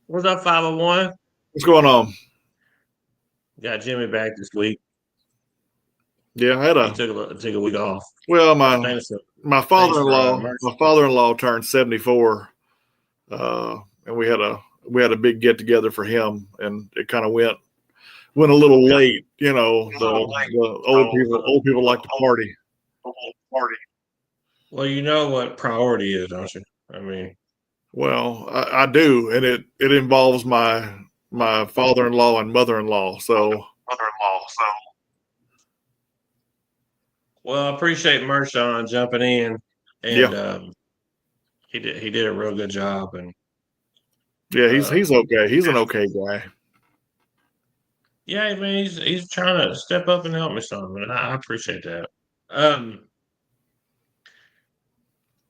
What's up, 501? What's going on? Got Jimmy back this week. Yeah, I had He a took a week off. well, Thanks for my thanks for father-in-law merch. my father-in-law turned 74, and we had a big get together for him, and it kind of went a little late. The old people like to party. Well, you know what priority is, don't you? I mean, Well, I do, and it involves my father-in-law and mother-in-law. So well, I appreciate Mershon jumping in, yeah, and he did a real good job, and yeah, he's uh, he's okay. He's an okay guy. yeah, I mean, he's trying to step up and help me some, and I appreciate that. Um,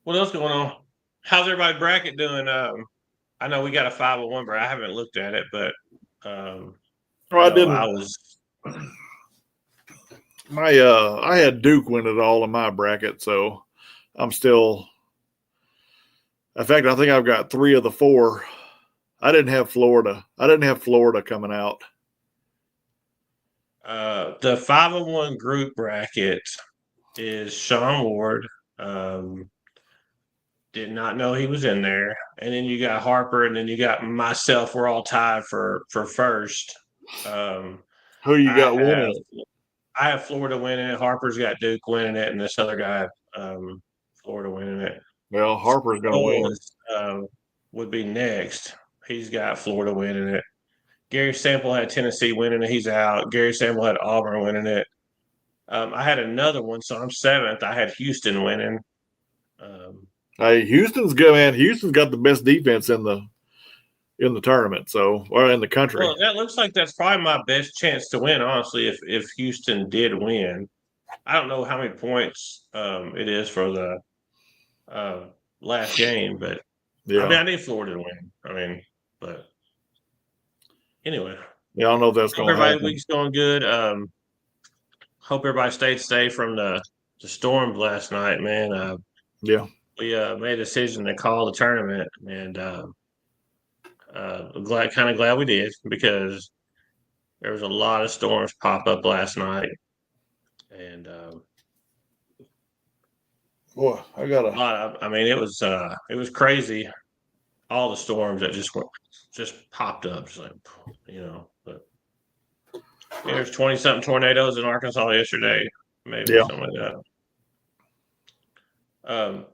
what else going on? How's everybody bracket doing? I know we got a 501, but I haven't looked at it, but um, Well, I I know didn't. I was. I had Duke win it all in my bracket, so I'm still. In fact, I think I've got three of the four. I didn't have Florida. I didn't have Florida coming out. The 501 group bracket is Sean Ward. Um, did not know he was in there. And then you got Harper, and then you got myself. We're all tied for first. Um, Who you I got have winning it? I have Florida winning it. Harper's got Duke winning it, and this other guy, Florida winning it. Well, Harper's going to win. Bowles would be next. He's got Florida winning it. Gary Sample had Tennessee winning it. He's out. Gary Sample had Auburn winning it. I had another one, so I'm seventh. I had Houston winning. Um, Hey, Houston's good, man. Houston's got the best defense in the tournament, so or in the country. well, that looks like that's probably my best chance to win, honestly. If Houston did win, I don't know how many points it is for the uh, last game, but I mean, Yeah, I need Florida to win. I mean, but anyway, yeah. I don't know if that's hope going to everybody's happen. week's going good. Hope everybody stayed safe from the storm last night, man. Yeah. We made a decision to call the tournament, and kind of glad we did because there was a lot of storms pop up last night, and Boy, I got a to. lot of. I mean, it was crazy. All the storms that just popped up, just like But there's 20 something tornadoes in Arkansas yesterday, maybe Yeah. something like that.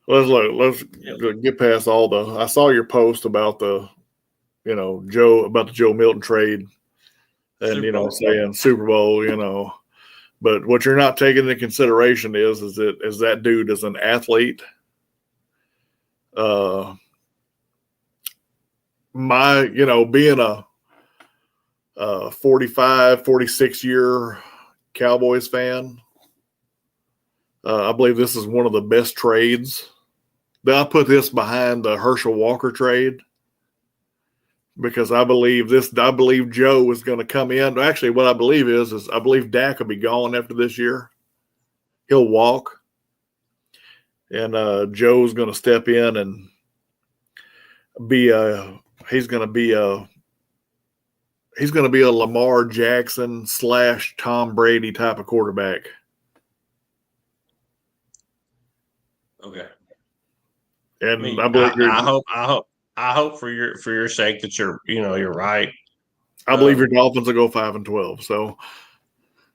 Let's look. Let's Yeah, get past all the. I saw your post about the Joe Milton trade, and Super Bowl. saying Super Bowl. But what you're not taking into consideration is that dude is an athlete. Uh, being a 45, 46 year Cowboys fan, I believe this is one of the best trades. Then I put this behind the Herschel Walker trade because I believe Joe is going to come in. Actually, what I believe is I believe Dak will be gone after this year. He'll walk, and Joe's going to step in and be a he's going to be a he's going to be a Lamar Jackson / Tom Brady type of quarterback. Okay. I And mean, I believe I hope for your sake that you're right. I believe your Um, Dolphins will go 5-12. So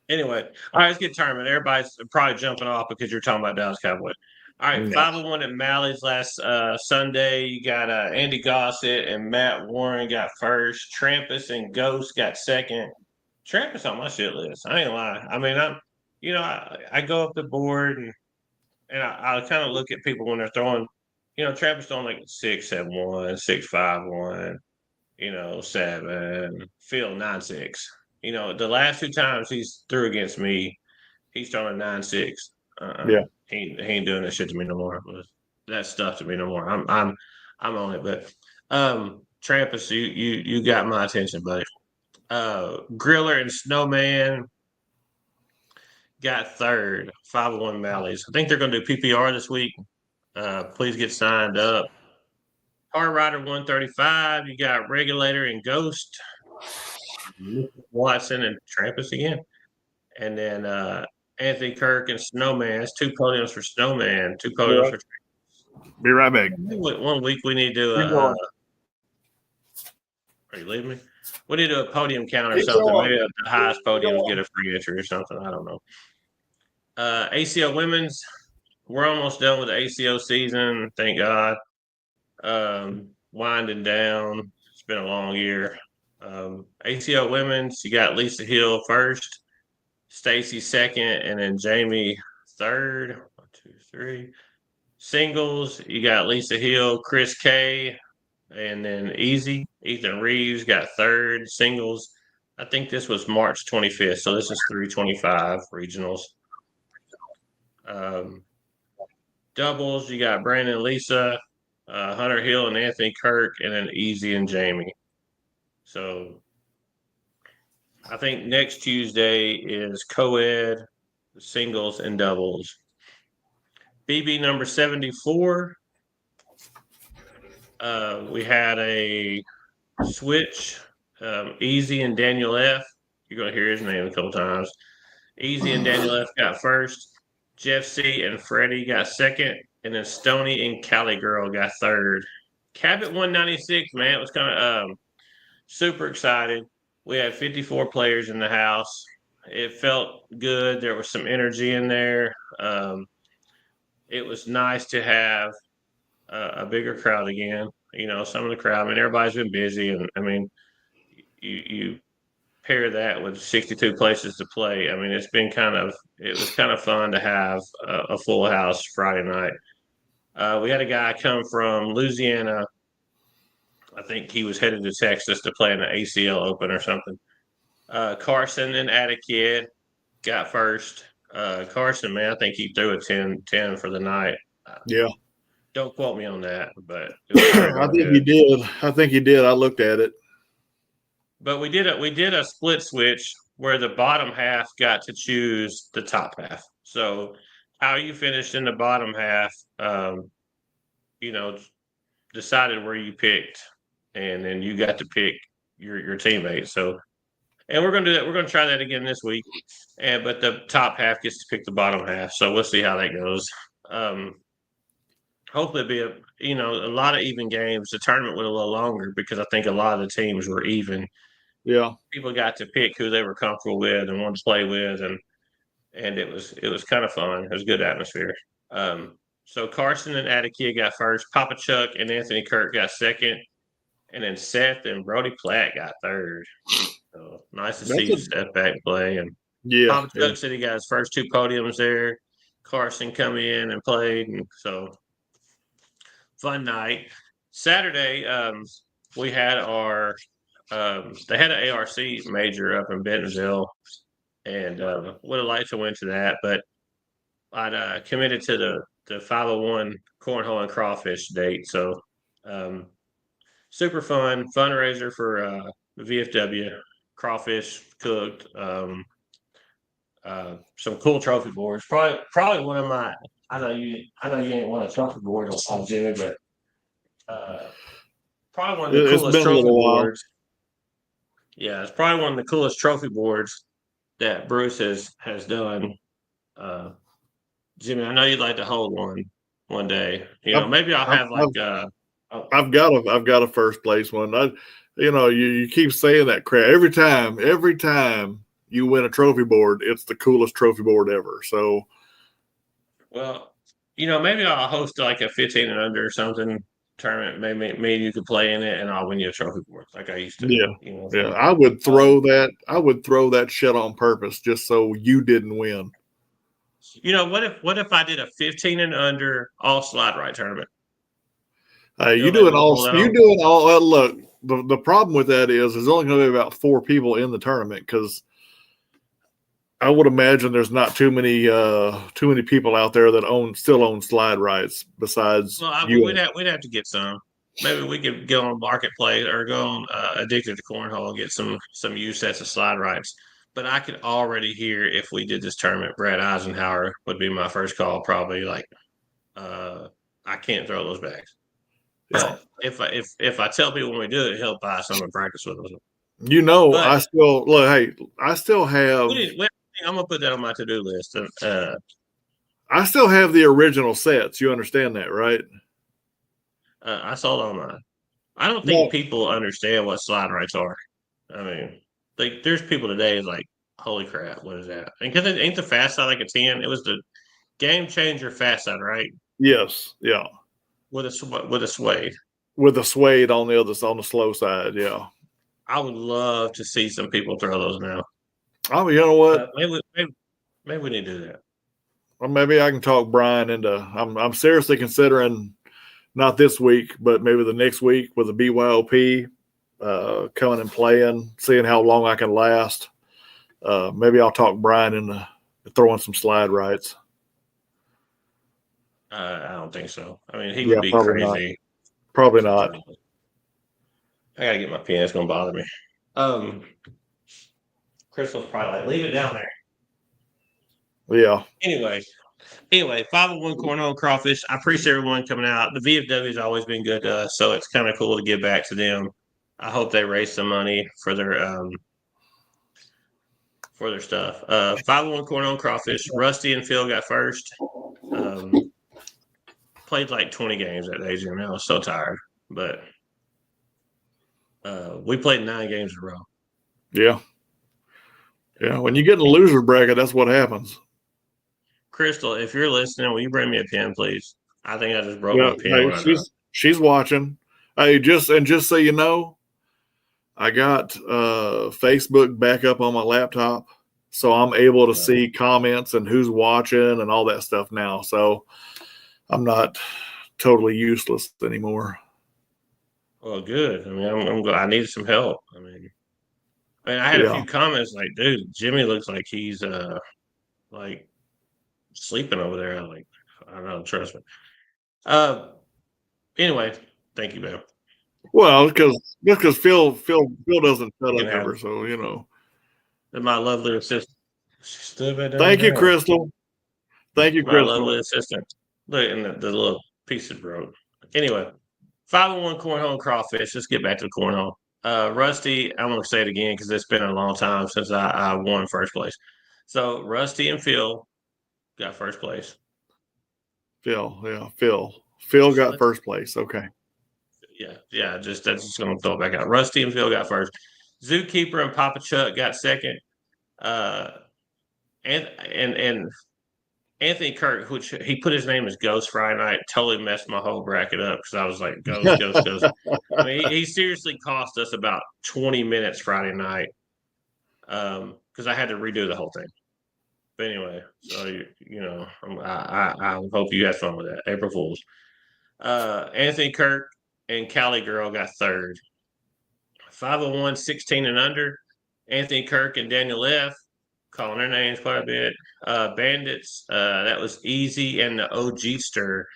anyway, all right, let's get tournament. Everybody's probably jumping off because you're talking about Dallas Cowboys. All right, yeah, 501 at Mally's last Sunday. You got Andy Gossett and Matt Warren got first. Trampus and Ghost got second. Trampus on my shit list. I ain't lie. I mean, I go up the board and I kind of look at people when they're throwing. Trampus throwing like 6-7-1, 6-5-1. 7, Phil 9-6. The last two times he's threw against me, he's throwing a 9-6. yeah, He ain't doing that shit to me no more. That stuff to me no more. I'm on it. But Trampus, you got my attention, buddy. Griller and Snowman got third, 501 Malleys. I think they're going to do PPR this week. Please get signed up. Hard Rider 135. You got Regulator and Ghost, Watson and Trampus again, and then Anthony Kirk and Snowman. It's 2 podiums for Snowman, 2 podiums for. Be right back. One week we need to do a. Are you leaving me? We need to do a podium count or something. Maybe the highest podiums get a free entry or something. I don't know. ACO women's, we're almost done with the ACO season. Thank God. Winding down. It's been a long year. ACO women's, you got Lisa Hill first, Stacy second, and then Jamie third. 1, 2, 3. Singles, you got Lisa Hill, Chris K, and then Ethan Reeves got third. Singles, I think this was March 25th, so this is 325 regionals. Doubles, you got Brandon, Lisa, Hunter Hill, and Anthony Kirk, and then Easy and Jamie. So I think next Tuesday is co-ed, singles, and doubles. BB number 74. We had a switch. Easy and Daniel F. You're going to hear his name a couple times. Easy and Daniel F. got first. Jeff C. and Freddie got second. And then Stony and Cali Girl got third. Cabot 196, man. It was kind of super excited. We had 54 players in the house. It felt good. There was some energy in there. It was nice to have a bigger crowd again. You know, some of the crowd, I mean, everybody's been busy. And I mean, you pair that with 62 places to play. I mean, it was kind of fun to have a full house Friday night. We had a guy come from Louisiana. I think he was headed to Texas to play in the ACL Open or something. Carson and Atticid got first. Carson, man, I think he threw a 10 for the night. Yeah. Don't quote me on that, but I think he did. I think he did. I looked at it. But we did a split switch where the bottom half got to choose the top half. So how you finished in the bottom half, you know, decided where you picked, and then you got to pick your teammates. So, and we're gonna do that. We're gonna try that again this week. But the top half gets to pick the bottom half. So we'll see how that goes. Hopefully it'll be a lot of even games. The tournament went a little longer because I think a lot of the teams were even. Yeah. People got to pick who they were comfortable with and wanted to play with, and it was kind of fun. It was a good atmosphere. So Carson and Attica got first. Papa Chuck and Anthony Kirk got second, and then Seth and Brody Platt got third. So nice to see Seth back play. And Papa Chuck said he got his first 2 podiums there. Carson come in and played, and so fun night. Saturday, we had our they had an ARC major up in Bentonville, and would have liked to win to that, but I'd committed to the 501 cornhole and crawfish date. So super fun fundraiser for VFW. Crawfish cooked, some cool trophy boards. Probably one of my. I know you ain't won a trophy board on Jimmy, but probably one of the coolest trophy boards. Yeah, it's probably one of the coolest trophy boards that Bruce has done. Jimmy, I know you'd like to hold one day. Maybe I'll have I've got a first place one. You keep saying that crap every time you win a trophy board. It's the coolest trophy board ever. So, well, maybe I'll host like a 15 and under or something tournament. Maybe you could play in it, and I'll win you a trophy board like I used to. Yeah. I would throw that. I would throw that shit on purpose just so you didn't win. What if I did a 15 and under all slide right tournament? You doing all. Look, the problem with that is there's only going to be about 4 people in the tournament because I would imagine there's not too many people out there that still own slide rights besides. Well, we'd have to get some. Maybe we could go on Marketplace or go on Addicted to Cornhole and get some used sets of slide rights. But I could already hear if we did this tournament, Brad Eisenhower would be my first call. Probably I can't throw those bags. But if I tell people when we do it, he'll buy some and practice with us. I But still look. Hey, I still have. I'm gonna put that on my to do list. I still have the original sets. You understand that, right? I sold all mine. I don't think No. people understand what slide rights are. I mean, like there's people today like, holy crap, what is that? And because it ain't the fast side like a 10, it was the game changer fast side, right? Yes. Yeah. With a sway. With the suede on the slow side. Yeah. I would love to see some people throw those now. Oh, you know what? Maybe we need to do that. Well, maybe I can talk Brian into. I'm seriously considering not this week, but maybe the next week with the BYOP coming and playing, seeing how long I can last. Maybe I'll talk Brian into throwing some slide rights. I don't think so. I mean, he would Yeah, be probably not. crazy. Probably not. I gotta get my pen. It's gonna bother me. Crystal's probably like, leave it down there. Yeah. Anyway, 501 Cornhole Crawfish. I appreciate everyone coming out. The VFW has always been good to us, so it's kind of cool to give back to them. I hope they raise some money for their stuff. 501 Cornhole Crawfish. Rusty and Phil got first. Played like 20 games that day, Jim. I was so tired, but we played 9 games in a row. Yeah. Yeah. When you get in a loser bracket, that's what happens. Crystal, if you're listening, will you bring me a pen, please? I think I just broke my pen. Hey, she's watching. Hey, just so you know, I got Facebook back up on my laptop, so I'm able to see comments and who's watching and all that stuff now. So I'm not totally useless anymore. Well, good. I mean, I'm glad. I needed some help. I had a few comments like, dude, Jimmy looks like he's like sleeping over there. I'm like, I don't know, trust me. Anyway, thank you, man. Well, because Phil doesn't shut You up can have ever, so you know. my lovely assistant. She stood right down Thank you, there. Crystal. Thank you, My Crystal. lovely assistant. Look, and the little piece of broke. Anyway, 501 Cornhole Crawfish. Let's get back to the cornhole. Rusty, I'm going to say it again because it's been a long time since I won first place. So Rusty and Phil got first place. Phil got first place. Okay. Yeah. That's just going to throw it back out. Rusty and Phil got first. Zookeeper and Papa Chuck got second. And Anthony Kirk, which he put his name as Ghost Friday night, totally messed my whole bracket up because I was like, Ghost. I mean, he seriously cost us about 20 minutes Friday night because I had to redo the whole thing. But anyway, so I hope you had fun with that. April Fools. Anthony Kirk and Cali Girl got third. 501 16 and under. Anthony Kirk and Daniel F. Calling their names quite a bit. Bandits, that was Easy and the OG Stir,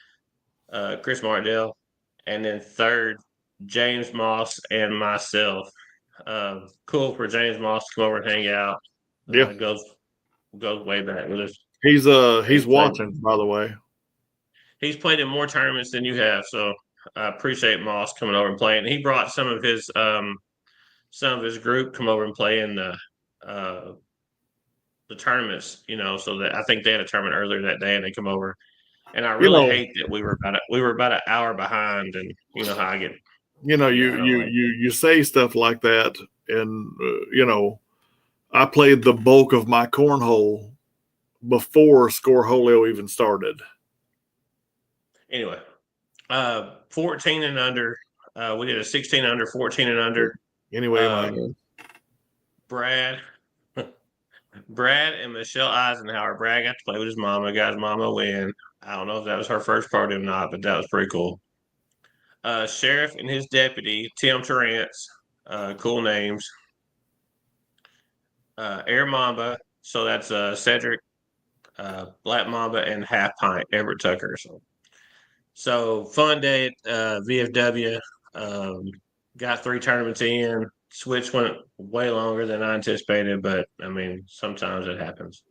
Chris Martindale. And then third, James Moss and myself. Cool for James Moss to come over and hang out. Yeah. Goes way back with us. He's watching, by the way. He's played in more tournaments than you have, so I appreciate Moss coming over and playing. He brought some of his group come over and play in the tournaments, so that I think they had a tournament earlier that day and they come over. And I really hate that we were about an hour behind, and you know how I get. You say stuff like that, and I played the bulk of my cornhole before Scoreholio even started. Anyway, 14 and under. We did a 16 under, 14 and under. Anyway, my Brad and Michelle Eisenhower. Brad got to play with his mama. Got his mama win. I don't know if that was her first party or not, but that was pretty cool. Sheriff and his deputy, Tim Torrance. Cool names. Air Mamba. So that's Cedric, Black Mamba, and Half Pint, Everett Tucker. So fun day at VFW. Got 3 tournaments in. Switch went way longer than I anticipated, but I mean, sometimes it happens.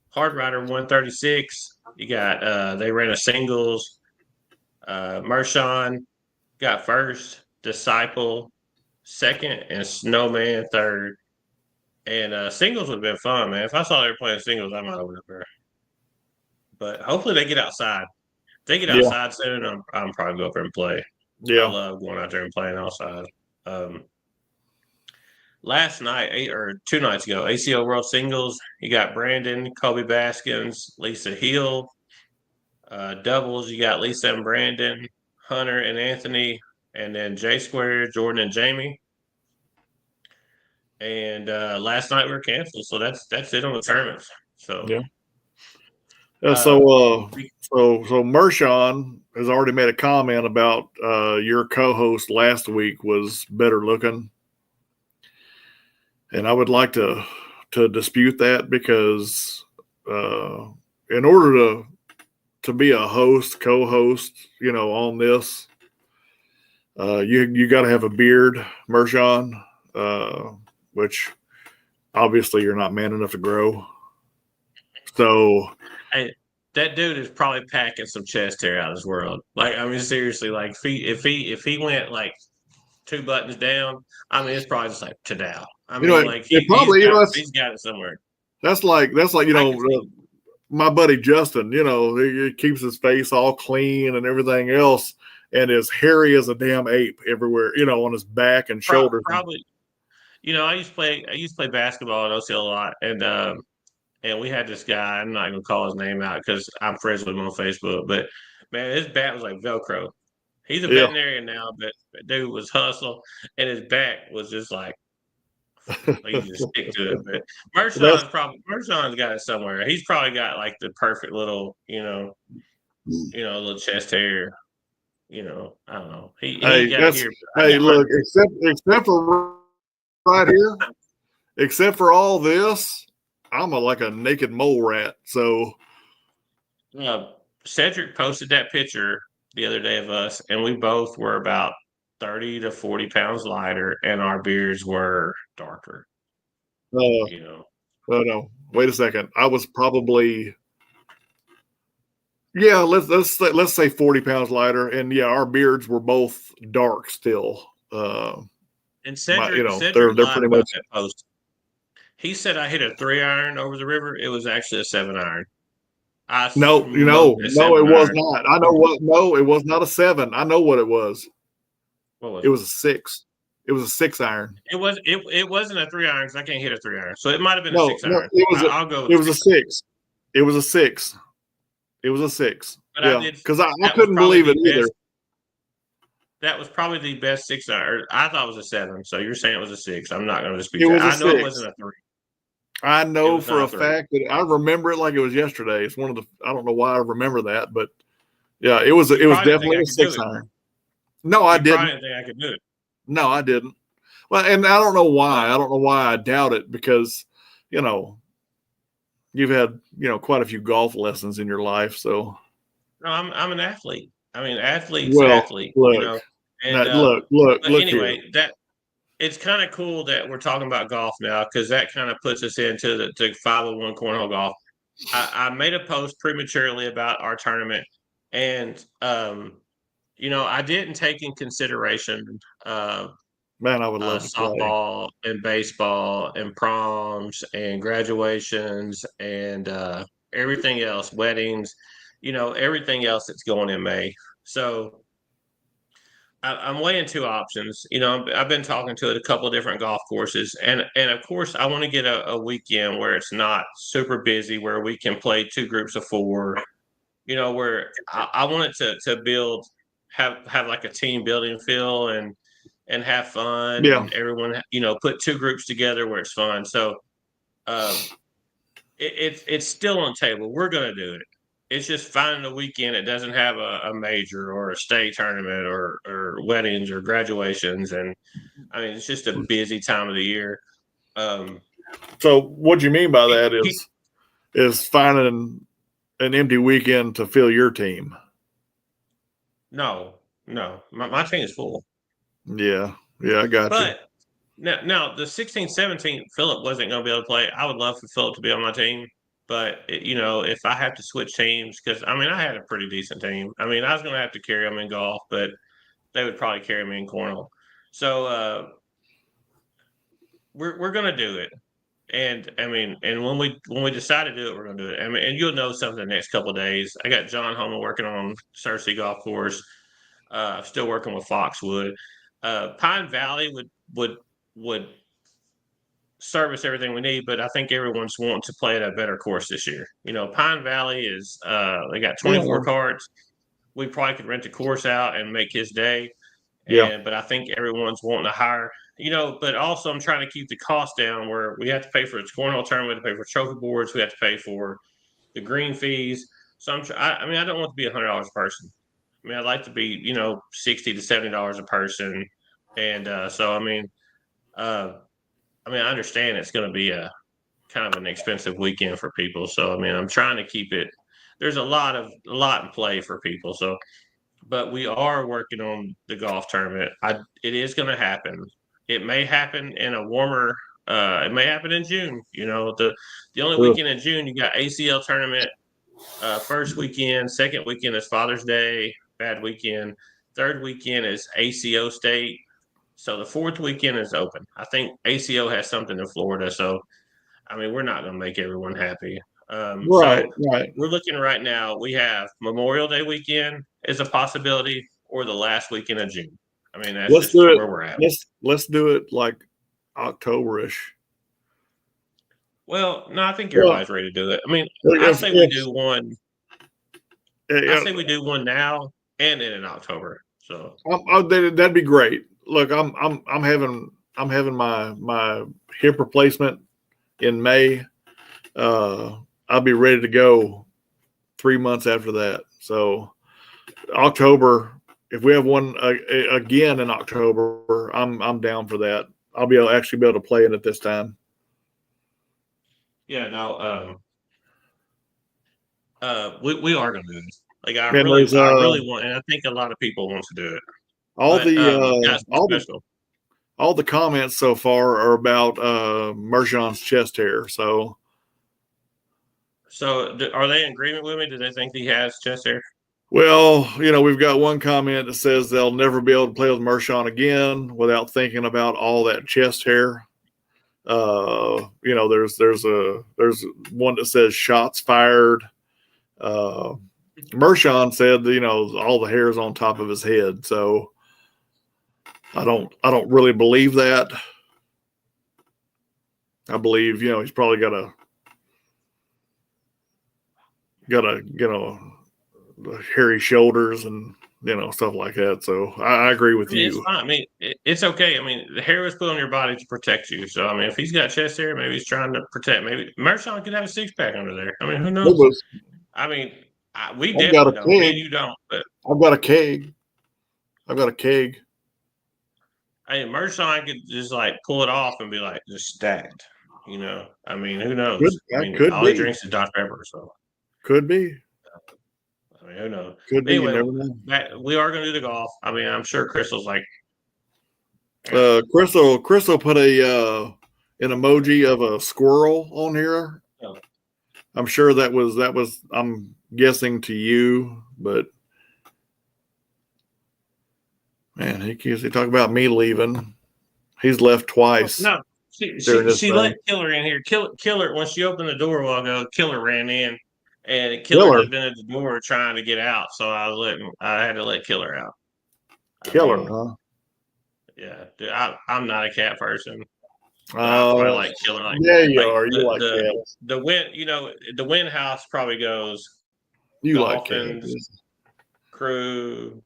Hard Rider 136. You got they ran a singles. Mershon got first, Disciple second, and Snowman third. And singles would have been fun, man. If I saw they were playing singles, I might have went up there. But hopefully they get outside. If they get Yeah, outside soon, I'm probably go up there and play. I yeah, love going out there and playing outside. Um, Last night, 2 nights ago, ACL World Singles, you got Brandon, Kobe Baskins, Lisa Hill. Doubles, you got Lisa and Brandon, Hunter and Anthony, and then J Square, Jordan and Jamie. And last night we were canceled, so that's it on the tournaments. So yeah. uh, So Mershon has already made a comment about your co-host last week was better looking, and I would like to dispute that because in order to be a host, co-host, on this, you got to have a beard, Mershon, which obviously you're not man enough to grow. So hey, that dude is probably packing some chest hair out of this world. Like, I mean, seriously, like if he went like 2 buttons down, I mean, it's probably just like Tadal. I mean, like it probably he's got it somewhere. that's like I can see. my buddy Justin. He keeps his face all clean and everything else, and is hairy as a damn ape everywhere. On his back and shoulders. Probably, I used to play basketball at OCL a lot, and we had this guy. I'm not gonna call his name out because I'm friends with him on Facebook. But man, his bat was like Velcro. He's a Yeah, veterinarian now, but dude was hustle, and his back was just like he just stick to it. But that's Mershon's got it somewhere. He's probably got like the perfect little, little chest hair. I don't know. He hey, got that's here. I hey. got Hunter. Look, except for right here, except for all this, I'm like a naked mole rat. So Cedric posted that picture the other day of us, and we both were about 30 to 40 pounds lighter, and our beards were darker. uh, You know, no, wait a second. I was probably yeah. Let's say 40 pounds lighter, and yeah, our beards were both dark still. and My Cedric they're lied pretty about much that post. He said I hit a 3 iron over the river. It was actually a 7 iron. I no, smoked a no, it seven was iron. not. I know what. No, it was not a seven. I know what it was. What was It it? was a six. It was a 6 iron. It wasn't a 3 iron because I can't hit a 3 iron. So it might have been a No, six no, iron. I'll go with it a was a 6 iron. six. It was a six. It was a six. But I Yeah, did. because I That was couldn't probably believe it the either. best. That was probably the best 6 iron. I thought it was a 7. So you're saying it was a 6. I'm not going to dispute It that. was a I know it six. wasn't a 3. I It know was for not a a 3. fact that I remember it like it was yesterday. It's one of the I don't know why I remember that, but yeah, it was Probably didn't think definitely I a could do six it. iron. No, I You probably didn't. didn't think I could do it. No, I didn't. Well, and I don't know why. But I don't know why I doubt it because you know you've had quite a few golf lessons in your life, so no, I'm an athlete. I mean, athlete's well, athlete. look, And but look here. anyway, that it's kind of cool that we're talking about golf now because that kind of puts us into the to 501 cornhole golf. I made a post prematurely about our tournament, and I didn't take in consideration Man, I would love to play. softball and baseball and proms and graduations and everything else, weddings, everything else that's going in May. So I'm weighing two options. I've been talking to a couple of different golf courses, and of course, I want to get a weekend where it's not super busy, where we can play two groups of four. Where I want it to build, have like a team building feel and have fun, Yeah. and everyone put two groups together where it's fun. So um, it's still on the table. We're gonna do it. It's just finding a weekend that doesn't have a major or a state tournament or weddings or graduations, and I mean it's just a busy time of the year. Um, So what you mean by he, that he, is finding an empty weekend to fill your team. no, no, my team is full, Yeah. Yeah, I got you. but now the 16th, 17th, Philip wasn't going to be able to play. I would love for Philip to be on my team, but if I have to switch teams, because I mean I had a pretty decent team. I mean I was going to have to carry him in golf, but they would probably carry me in cornhole. So we're gonna do it. And I mean, and when we decide to do it, we're gonna do it. I mean, and you'll know something the next couple of days. I got John Holman working on Cersei Golf Course. I'm still working with Foxwood. Pine Valley would service everything we need, but I think everyone's wanting to play at a better course this year. You know, Pine Valley is they got 24 cards. We probably could rent the course out and make his day. Yeah. But I think everyone's wanting to hire, you know, but also I'm trying to keep the cost down where we have to pay for its cornhole tournament, we have to pay for trophy boards, we have to pay for the green fees. So I mean, I don't want to be $100 a person. I mean, I'd like to be, you know, $60 to $70 a person. And so, I mean, I understand it's going to be a kind of an expensive weekend for people. So, I mean, I'm trying to keep it. There's a lot in play for people. So, but we are working on the golf tournament. It is going to happen. It may happen in a warmer. It may happen in June. You know, the only weekend in June you got ACL tournament. First weekend, second weekend is Father's Day, bad weekend. Third weekend is ACO State. So the fourth weekend is open. I think ACO has something in Florida. So I mean, we're not going to make everyone happy. Right. So Right. we're looking right now. We have Memorial Day weekend is a possibility, or the last weekend of June. I mean, that's Let's just do it. where we're at. Let's do it like Octoberish. Well, no, I think Well, everybody's ready to do it. I mean, I if, say we if, do one. I say we do one now and then in October. So that'd be great. Look, I'm having my hip replacement in May. I'll be ready to go 3 months after that. So October, if we have one again in October, I'm down for that. I'll be able actually be able to play in it this time. yeah, no, we are going to do this. Like And there's I really want, and I think a lot of people want to do it. all But the guys, what's special? all the comments so far are about Mershon's chest hair. So Are they in agreement with me? Do they think he has chest hair? well, we've got one comment that says they'll never be able to play with Mershon again without thinking about all that chest hair. There's one that says shots fired. Mershon said all the hairs on top of his head. So I don't really believe that. I believe he's probably got a hairy shoulders and stuff like that. So I agree with you. It's fine. I mean, it's okay. I mean, the hair was put on your body to protect you. So I mean, if he's got chest hair, maybe he's trying to protect. Maybe Mershon could have a 6-pack under there. I mean, who knows? I mean, we I've got definitely a don't. Me keg. and you don't. But I've got a keg. I've got a keg. I mean, Mershon could just like pull it off and be like just stacked. I mean, who knows? I mean, Could all he be. drinks is Dr Pepper. So Could be. I mean, who knows? Could be. Anyway, You never know. we are going to do the golf. I mean, I'm sure Crystal's like, Crystal put an emoji of a squirrel on here. oh. I'm sure that was I'm guessing to you, but man, he talk about me leaving. He's left twice. No, she let Killer in here. Killer when she opened the door a while ago. Killer ran in, and Killer had been at the door trying to get out. So I had to let Killer out. Killer, huh? Yeah, dude, I'm not a cat person. I probably like Killer. Like, yeah, you are. You like cats. The win, the win house probably goes. You Dolphins, like cats. Crew,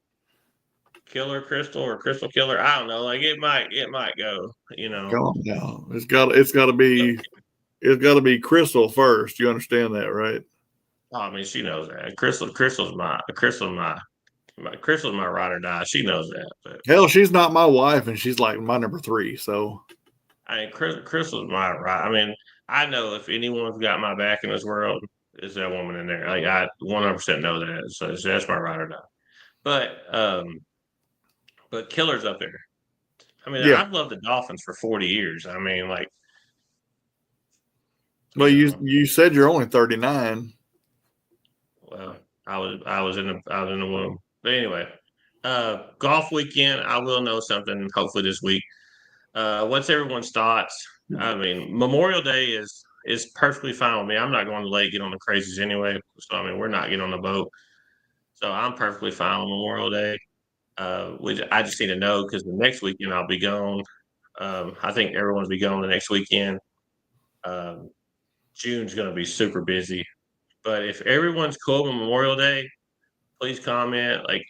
Killer Crystal or Crystal Killer. I don't know. Like it might go. Calm down. It's got to be Crystal first. You understand that, right? Oh, I mean, she knows that. Crystal's my ride or die. She knows that. But hell, she's not my wife, and she's like my number 3. So I mean, Crystal's my ride. I mean, I know if anyone's got my back in this world, it's that woman in there. Like I 100% know that. So that's my ride or die. But Killer's up there. I mean, yeah. I've loved the Dolphins for 40 years. I mean, like. Well, you said you're only 39. Well, I was in the womb. But anyway, Golf weekend, I will know something hopefully this week. What's everyone's thoughts? I mean, Memorial Day is perfectly fine with me. I'm not going to lake, get on the crazies anyway. So I mean, we're not getting on the boat. So I'm perfectly fine with Memorial Day. Which I just need to know because the next weekend I'll be gone. I think everyone's be gone the next weekend. Um, June's going to be super busy. But if everyone's cool with Memorial Day, please comment. Like,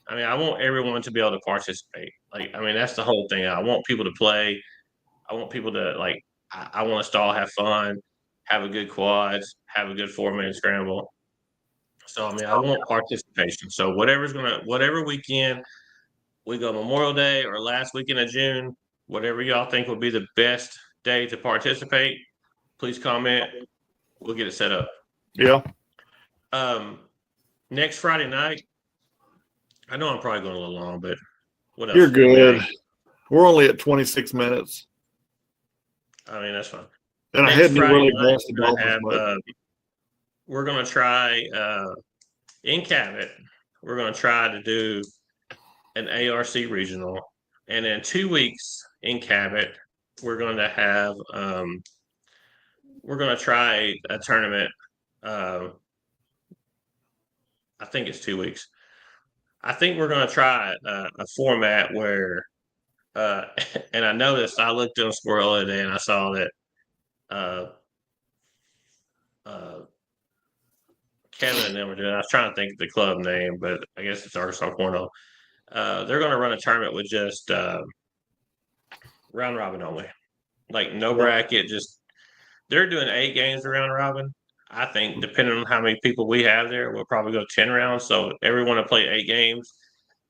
I mean, I want everyone to be able to participate. Like, I mean, that's the whole thing. I want people to play. I want people to like. I want us to all have fun, have a good quads, have a good 4 minute scramble. So I mean, I want participation. So whatever weekend we go Memorial Day or last weekend of June, whatever y'all think would be the best day to participate, please comment. We'll get it set up. Yeah. Um, Next Friday night, I know I'm probably going a little long, but what You're else? good. MMA. We're only at 26 minutes. I mean, that's fine. And I Next hadn't Friday really night, blasted off as much. we're gonna try in Cabot. We're gonna try to do an ARC regional, and in 2 weeks in Cabot, we're going to have we're going to try a tournament. Uh, I think it's 2 weeks. I think we're going to try a format where, uh, and I noticed I looked on Squirrel the other day and I saw that uh, uh, Kevin and them were doing. I was trying to think of the club name, but I guess it's Arkansas Cornell. They're going to run a tournament with just round robin only, like no Yeah. bracket. Just they're doing 8 games round robin. I think depending on how many people we have there, we'll probably go 10 rounds. So everyone will play 8 games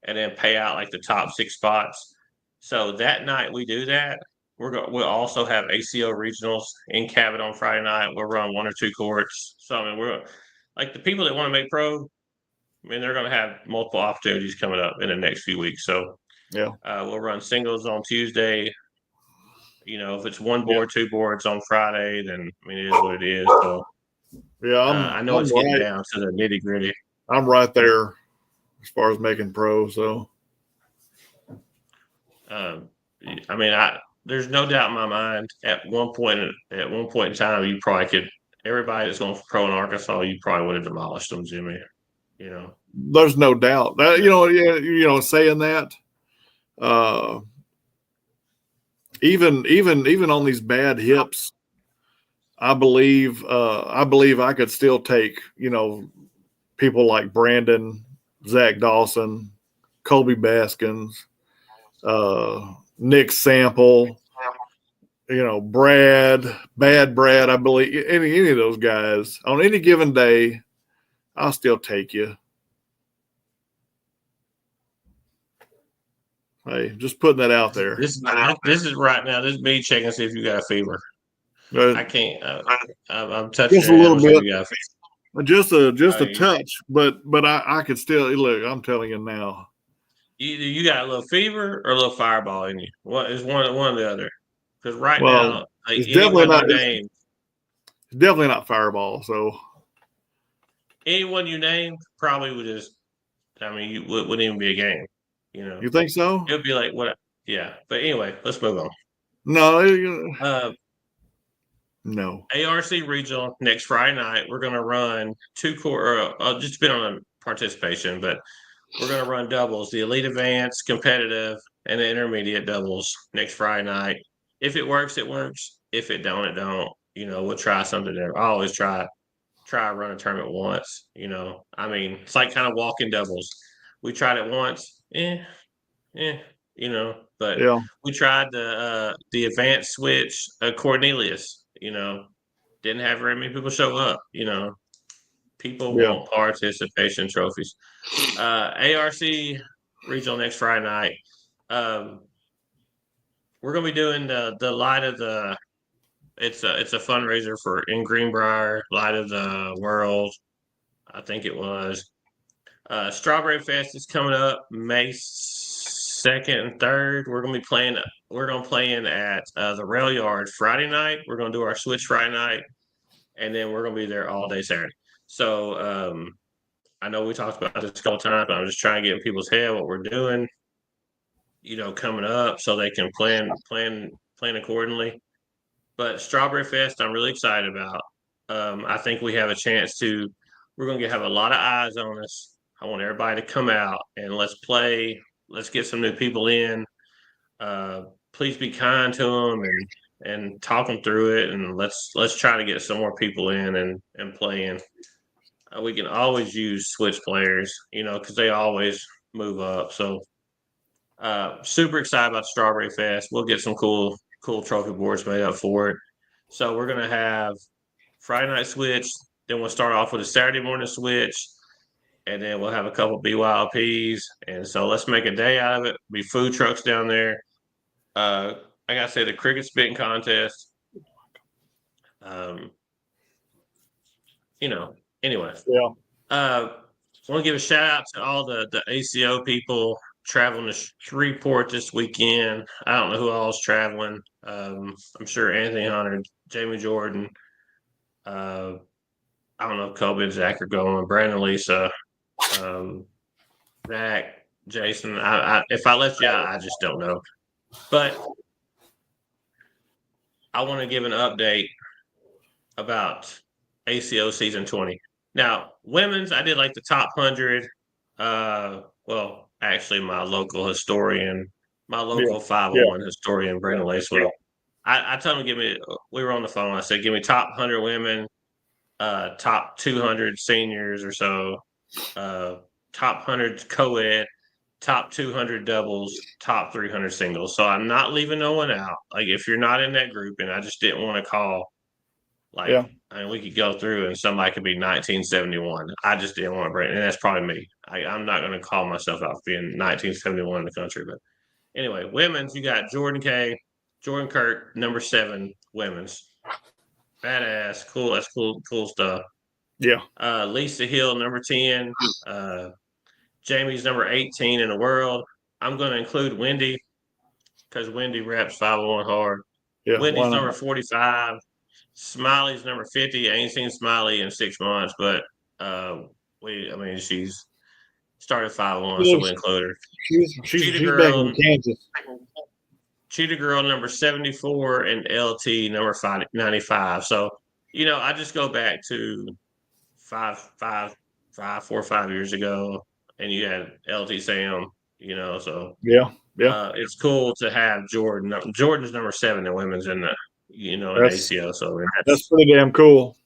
and then pay out like the top 6 spots. So that night we do that. We'll also have ACO regionals in Cabot on Friday night. We'll run 1 or 2 courts. So I mean we're like the people that want to make pro. I mean they're going to have multiple opportunities coming up in the next few weeks. So Yeah. we'll run singles on Tuesday. If it's one Yeah. board, 2 boards on Friday, then I mean it is what it is. So Yeah. I know I'm it's getting right. down to the nitty gritty. I'm right there as far as making pro. So Um, I mean, there's no doubt in my mind. At one point in time, you probably could. Everybody that's going for pro in Arkansas, you probably would have demolished them, Jimmy. You know. there's no doubt that yeah, saying that. Uh, even on these bad hips, I believe I could still take people like Brandon, Zach Dawson, Colby Baskins, Nick Sample, Bad Brad. I believe any of those guys on any given day, I'll still take you. Hey, just putting that out there. This is right now. This is me checking to see if you got a fever. Uh, I can't. I'm touching just your a head. I'm little see if bit, you got a fever. just a You, touch, but I could still look. I'm telling you now. you got a little fever or a little fireball in you. What is one or the other? Because right Well, now, like it's definitely anyone you not. name, It's definitely not Fireball. So anyone you name probably would just. I mean, wouldn't even be a game. You know, you think so? it would be like what? Yeah. But anyway, let's move on. No, Uh, no. ARC regional next Friday night. We're going to run 2 court, or just depending on the participation, but we're going to run doubles: the elite advanced, competitive, and the intermediate doubles next Friday night. If it works, it works. If it don't, it don't. We'll try something there. I always try run a tournament once. I mean, it's like kind of walking doubles. We tried it once, eh, but Yeah, we tried the advanced switch Cornelius. Didn't have very many people show up. People yeah. want participation trophies. ARC regional next Friday night. Um, we're gonna be doing the light of the. It's a fundraiser for in Greenbrier, Light of the World. I think it was. Strawberry Fest is coming up May 2nd and 3rd. We're gonna be playing. We're gonna play in at the Rail Yard Friday night. We're gonna do our switch Friday night, and then we're gonna be there all day Saturday. So I know we talked about this a couple times, but I'm just trying to get in people's head what we're doing, coming up so they can plan accordingly. But Strawberry Fest, I'm really excited about. I think we have a chance to. We're going to have a lot of eyes on us. I want everybody to come out and let's play. Let's get some new people in. Uh, Please be kind to them and talk them through it, and let's try to get some more people in and play in. We can always use switch players, because they always move up. So super excited about Strawberry Fest. We'll get some cool trophy boards made up for it. So we're gonna have Friday night switch. Then we'll start off with a Saturday morning switch, and then we'll have a couple BYLPs. And so let's make a day out of it. Be food trucks down there. Like I said, the cricket spitting contest. Um, anyway. Yeah. I want to give a shout out to all the ACO people traveling to Shreveport this weekend. I don't know who all is traveling. I'm sure Anthony Hunter, Jamie Jordan. I don't know if Kobe and Zach are going. Brandon, Lisa, um, Zach, Jason. If I left you out, I just don't know. But I want to give an update about ACO season 20. Now, women's, I did like the top 100. Well, actually, my local 501 historian, Brandon Lacewell. I told him, we were on the phone. I said, give me top 100 women, top 200 seniors or so, top 100 co ed, top 200 doubles, top 300 singles. So I'm not leaving no one out. Like, if you're not in that group, and I just didn't want to call, I mean, we could go through and somebody could be 1971. I just didn't want to bring, and that's probably me. I'm not going to call myself out for being 1971 in the country. But anyway, women's, you got Jordan Kirk, number 7, women's. Badass, cool. That's cool stuff. Yeah. Lisa Hill, number 10. Jamie's number 18 in the world. I'm going to include Wendy because Wendy reps 501 hard. Yeah. Wendy's number 45. Smiley's number 50. I ain't seen Smiley in 6 months, but she's started 501, so we include her. She's back in Kansas. Cheetah Girl number 74 and LT number 95. So, I just go back to 4 or 5 years ago, and you had LT Sam, so yeah. It's cool to have Jordan. Jordan's number 7 in women's in the in ACO. So that's pretty damn cool.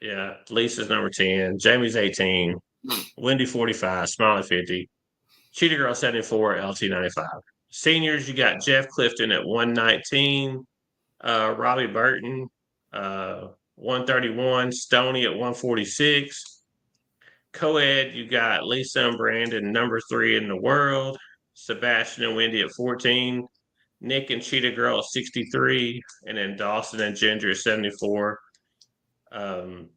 Yeah, Lisa's number 10, Jamie's 18, Wendy 45, Smiley 50, Cheetah Girl 74, LT 95. Seniors, you got Jeff Clifton at 119, Robbie Burton 131, Stoney at 146. Co-ed, you got Lisa and Brandon, number 3 in the world, Sebastian and Wendy at 14, Nick and Cheetah Girl at 63, and then Dawson and Ginger at 74. And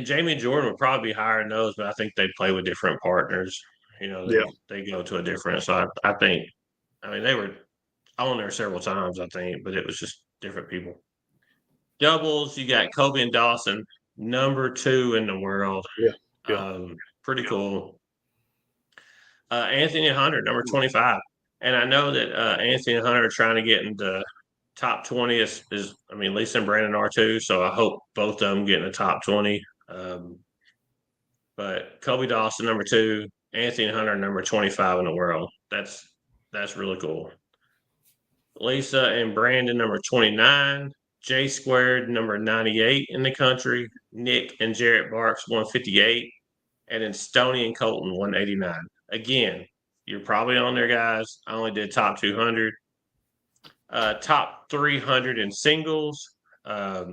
Jamie and Jordan would probably be higher in those, but I think they play with different partners. They go to a different. So I think, they were on there several times, I think, but it was just different people. Doubles, you got Kobe and Dawson, number 2 in the world. Yeah. Pretty cool. Anthony and Hunter, number 25. And I know that Anthony and Hunter are trying to get into top 20 Lisa and Brandon are too. So I hope both of them get in the top 20. But Kobe Dawson, number 2, Anthony and Hunter, number 25 in the world. That's really cool. Lisa and Brandon, number 29. J Squared, number 98 in the country. Nick and Jarrett Barks, 158. And then Stoney and Colton, 189. Again, you're probably on there, guys. I only did top 200. Top 300 in singles. I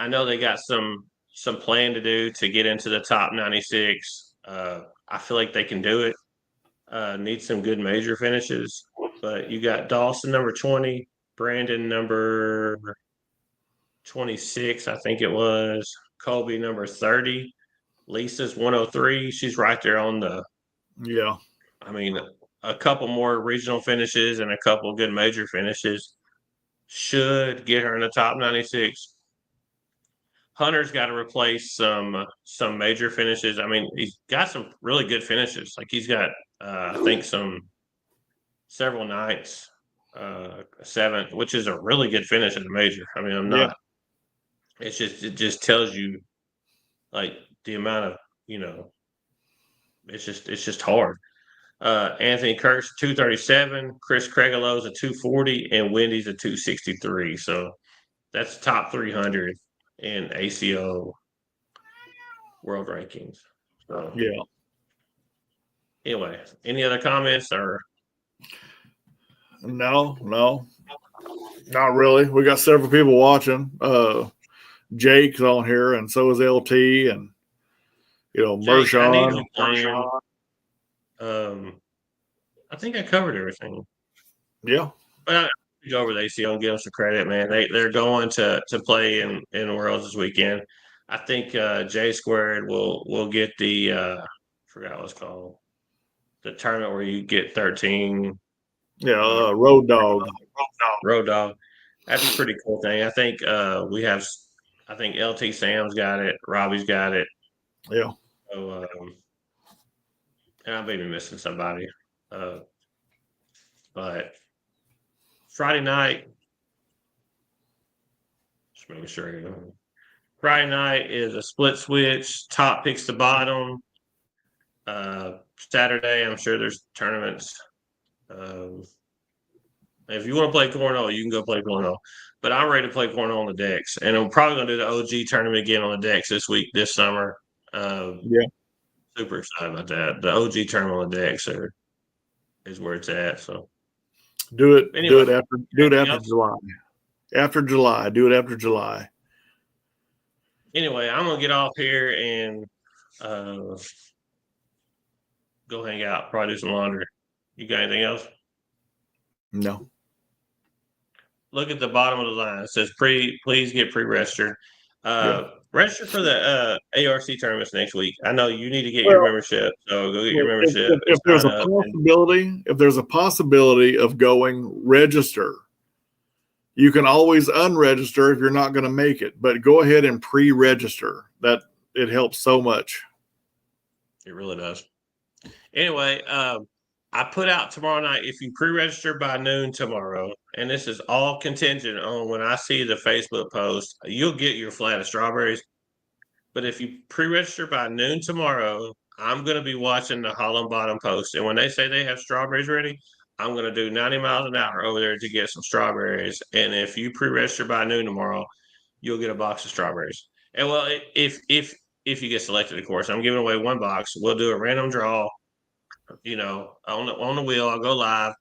know they got some plan to do to get into the top 96. I feel like they can do it. Need some good major finishes. But you got Dawson, number 20. Brandon, number 26, I think it was. Colby, number 30. Lisa's 103. She's right there on the. Yeah. A couple more regional finishes and a couple good major finishes should get her in the top 96. Hunter's got to replace some major finishes. I mean, he's got some really good finishes. Like he's got, I think, several ninths, seventh, which is a really good finish in the major. I mean, I'm Yeah. not. It just tells you like the amount of it's just hard. Anthony Kurt's 237, Chris Kregelow's a 240, and Wendy's a 263. So that's top 300 in ACO world rankings. So Yeah. anyway, any other comments or? No, not really. We got several people watching. Jake's on here, and so is LT, and Jake, I need Mershon. to plan. I think I covered everything. Yeah. But I go over the ACO and give them some credit, man. They're going to play in Worlds this weekend. I think J Squared will get the forgot what it's called, the tournament where you get 13. Yeah. Road Dog. Road Dog. That's a pretty cool thing. I think we have. I think LT Sam's got it. Robbie's got it. Yeah. So, and I may be missing somebody. But Friday night, just making sure. Friday night is a split switch. Top picks the bottom. Saturday, I'm sure there's tournaments. If you want to play cornhole, you can go play cornhole. But I'm ready to play cornhole on the decks, and I'm probably going to do the OG tournament again on the decks this summer. Yeah. Super excited about that. The OG tournament on the decks is where it's at. So Do it. anyway, Do it after July. After July. Do it after July. Anyway, I'm gonna get off here and go hang out. Probably do some laundry. You got anything else? No. Look at the bottom of the line. It says please get pre-registered. Register for the ARC tournaments next week. I know you need to get your membership, so go get your membership. If there's a possibility of going, register. You can always unregister if you're not going to make it, but go ahead and pre-register. That it helps so much. It really does. Anyway, I put out tomorrow night, if you pre-register by noon tomorrow, and this is all contingent on when I see the Facebook post, you'll get your flat of strawberries. But if you pre-register by noon tomorrow, I'm going to be watching the Holland Bottom post. And when they say they have strawberries ready, I'm going to do 90 miles an hour over there to get some strawberries. And if you pre-register by noon tomorrow, you'll get a box of strawberries. And well, if you get selected, of course, I'm giving away one box. We'll do a random draw, on the wheel. I'll go live,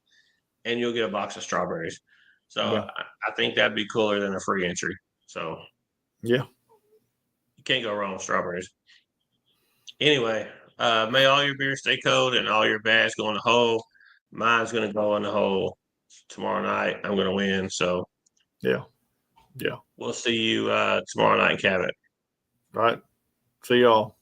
and you'll get a box of strawberries. So Yeah. I think that'd be cooler than a free entry. So yeah, you can't go wrong with strawberries. Anyway, may all your beers stay cold and all your bags go in the hole. Mine's going to go in the hole tomorrow night. I'm going to win. So yeah. We'll see you tomorrow night in Cabot. All right. See y'all.